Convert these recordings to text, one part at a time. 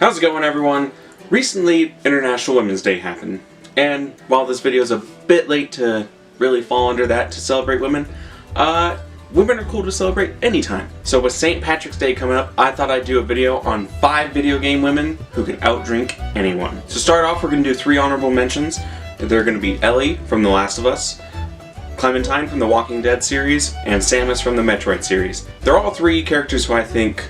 How's it going, everyone? Recently, International Women's Day happened, and while this video is a bit late to really fall under that to celebrate women, women are cool to celebrate anytime. So with St. Patrick's Day coming up, I thought I'd do a video on 5 video game women who can outdrink anyone. To start off, we're going to do 3 honorable mentions. They're going to be Ellie from The Last of Us, Clementine from the Walking Dead series, and Samus from the Metroid series. They're all 3 characters who I think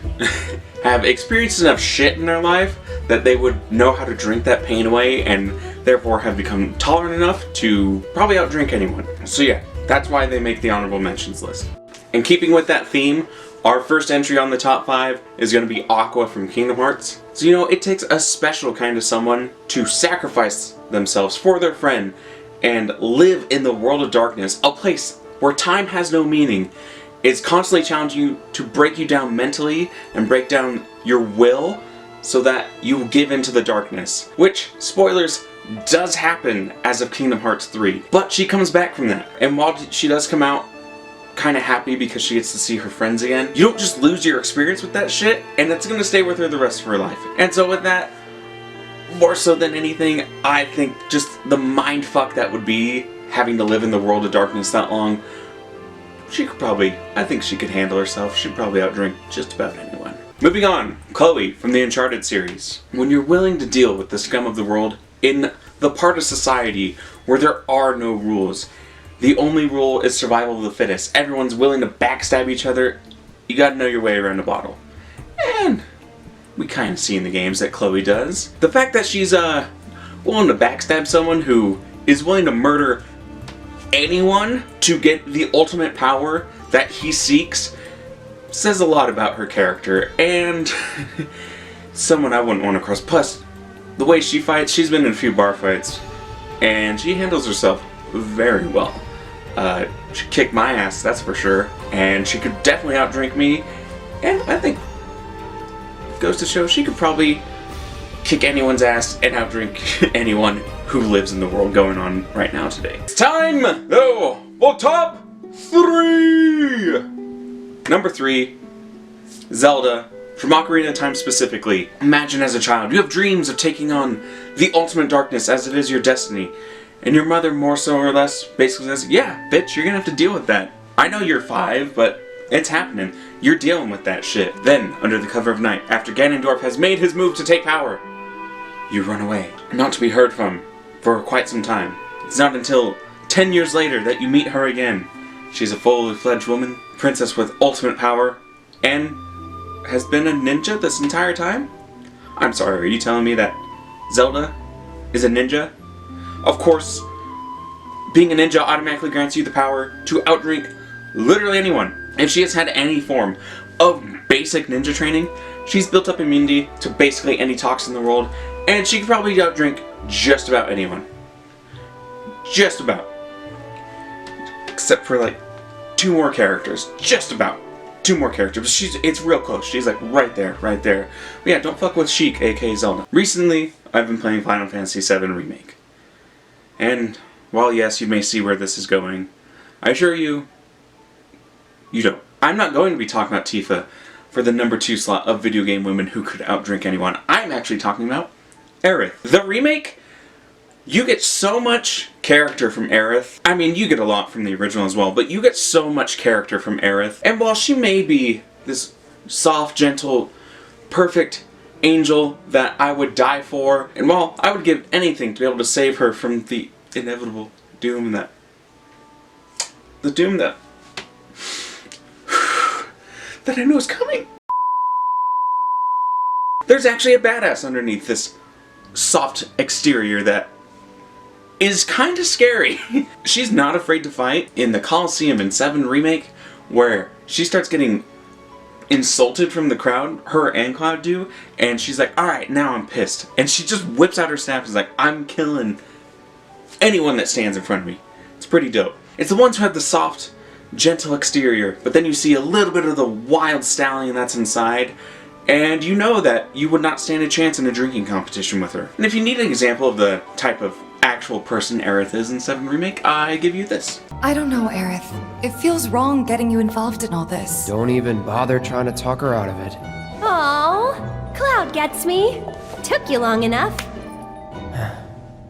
have experienced enough shit in their life that they would know how to drink that pain away and therefore have become tolerant enough to probably outdrink anyone. So yeah, that's why they make the honorable mentions list. And keeping with that theme, our first entry on the top 5 is going to be Aqua from Kingdom Hearts. So you know, it takes a special kind of someone to sacrifice themselves for their friend and live in the world of darkness, a place where time has no meaning. It's constantly challenging you to break you down mentally and break down your will so that you give into the darkness. Which, spoilers, does happen as of Kingdom Hearts 3. But she comes back from that. And while she does come out kind of happy because she gets to see her friends again, you don't just lose your experience with that shit, and it's going to stay with her the rest of her life. And so with that, more so than anything, I think just the mindfuck that would be having to live in the world of darkness that long, I think she could handle herself. She'd probably outdrink just about anyone. Moving on, Chloe from the Uncharted series. When you're willing to deal with the scum of the world in the part of society where there are no rules, the only rule is survival of the fittest. Everyone's willing to backstab each other. You gotta know your way around a bottle. And we kind of see in the games that Chloe does. The fact that she's willing to backstab someone who is willing to murder anyone to get the ultimate power that he seeks says a lot about her character, and someone I wouldn't want to cross. Plus, the way she fights, she's been in a few bar fights, and she handles herself very well. She kicked my ass, that's for sure, and she could definitely outdrink me, and I think it goes to show she could probably kick anyone's ass and outdrink anyone who lives in the world going on right now today. It's time for top 3! Number 3, Zelda from Ocarina of Time specifically. Imagine as a child, you have dreams of taking on the ultimate darkness as it is your destiny. And your mother, more so or less, basically says, yeah, bitch, you're gonna have to deal with that. I know you're 5, but it's happening. You're dealing with that shit. Then, under the cover of night, after Ganondorf has made his move to take power, you run away, not to be heard from for quite some time. It's not until 10 years later that you meet her again. She's a fully fledged woman, princess with ultimate power, and has been a ninja this entire time? I'm sorry, are you telling me that Zelda is a ninja? Of course, being a ninja automatically grants you the power to outdrink literally anyone. If she has had any form of basic ninja training, she's built up immunity to basically any toxin in the world, and she can probably outdrink just about anyone. Just about. Except for like 2 more characters. Just about. 2 more characters. But it's real close. She's like right there, right there. But yeah, don't fuck with Sheik, aka Zelda. Recently, I've been playing Final Fantasy VII Remake. And while yes, you may see where this is going, I assure you, you don't. I'm not going to be talking about Tifa for the number 2 slot of video game women who could outdrink anyone. I'm actually talking about Aerith. The remake, you get so much character from Aerith. I mean, you get a lot from the original as well, but you get so much character from Aerith. And while she may be this soft, gentle, perfect angel that I would die for, and while I would give anything to be able to save her from the inevitable doom that... the doom that I know is coming. There's actually a badass underneath this soft exterior that is kind of scary. She's not afraid to fight. In the Coliseum in 7 Remake, where she starts getting insulted from the crowd, her and Cloud do, and she's like, alright, now I'm pissed. And she just whips out her staff and is like, I'm killing anyone that stands in front of me. It's pretty dope. It's the ones who have the soft, gentle exterior, but then you see a little bit of the wild stallion that's inside, and you know that you would not stand a chance in a drinking competition with her. And if you need an example of the type of actual person Aerith is in 7 Remake, I give you this. I don't know, Aerith. It feels wrong getting you involved in all this. Don't even bother trying to talk her out of it. Aww, Cloud gets me. took you long enough.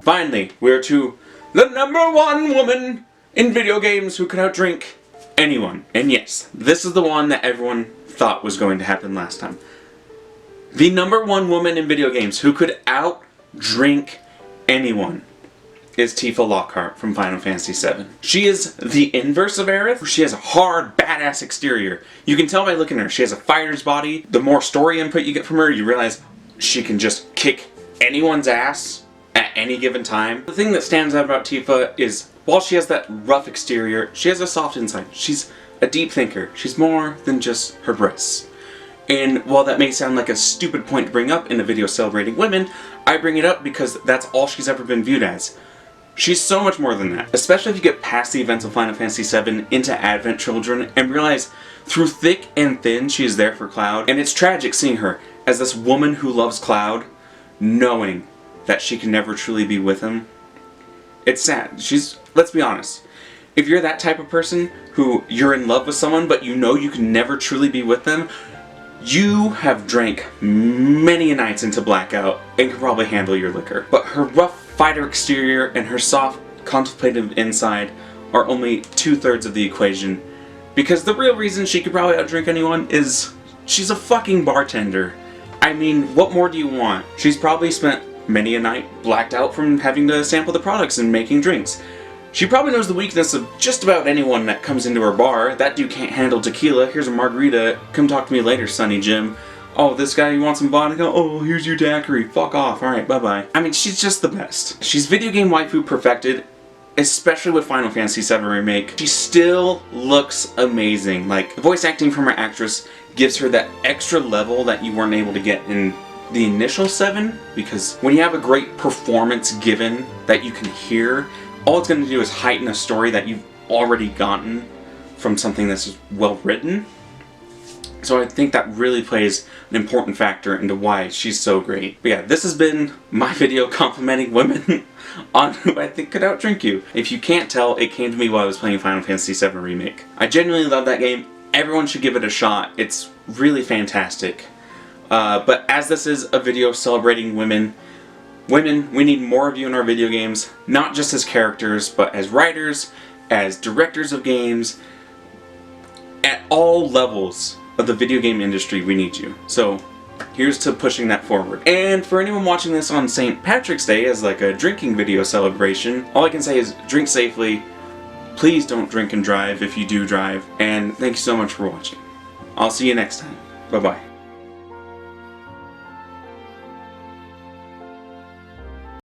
Finally, we're to the #1 woman in video games who could outdrink anyone. And yes, this is the one that everyone thought was going to happen last time. The #1 woman in video games who could outdrink anyone is Tifa Lockhart from Final Fantasy VII. She is the inverse of Aerith. She has a hard, badass exterior. You can tell by looking at her. She has a fighter's body. The more story input you get from her, you realize she can just kick anyone's ass at any given time. The thing that stands out about Tifa is, while she has that rough exterior, she has a soft inside. She's a deep thinker. She's more than just her breasts. And while that may sound like a stupid point to bring up in a video celebrating women, I bring it up because that's all she's ever been viewed as. She's so much more than that, especially if you get past the events of Final Fantasy VII into Advent Children and realize through thick and thin she is there for Cloud. And it's tragic seeing her as this woman who loves Cloud, knowing that she can never truly be with him. It's sad. Let's be honest, if you're that type of person who you're in love with someone but you know you can never truly be with them, you have drank many nights into blackout and can probably handle your liquor. But her rough fighter exterior and her soft, contemplative inside are only 2/3 of the equation. Because the real reason she could probably outdrink anyone is she's a fucking bartender. I mean, what more do you want? She's probably spent many a night blacked out from having to sample the products and making drinks. She probably knows the weakness of just about anyone that comes into her bar. That dude can't handle tequila. Here's a margarita. Come talk to me later, Sonny Jim. Oh, this guy, you want some vodka? Oh, here's your daiquiri. Fuck off. Alright, bye-bye. I mean, she's just the best. She's video game waifu perfected, especially with Final Fantasy VII Remake. She still looks amazing. Like, the voice acting from her actress gives her that extra level that you weren't able to get in the initial 7, because when you have a great performance given that you can hear, all it's going to do is heighten a story that you've already gotten from something that's well written. So I think that really plays an important factor into why she's so great. But yeah, this has been my video complimenting women on who I think could outdrink you. If you can't tell, it came to me while I was playing Final Fantasy VII Remake. I genuinely love that game. Everyone should give it a shot. It's really fantastic. But as this is a video celebrating women, we need more of you in our video games, not just as characters, but as writers, as directors of games, at all levels of the video game industry, we need you. So here's to pushing that forward. And for anyone watching this on St. Patrick's Day as like a drinking video celebration, all I can say is drink safely. Please don't drink and drive if you do drive. And thank you so much for watching. I'll see you next time. Bye-bye.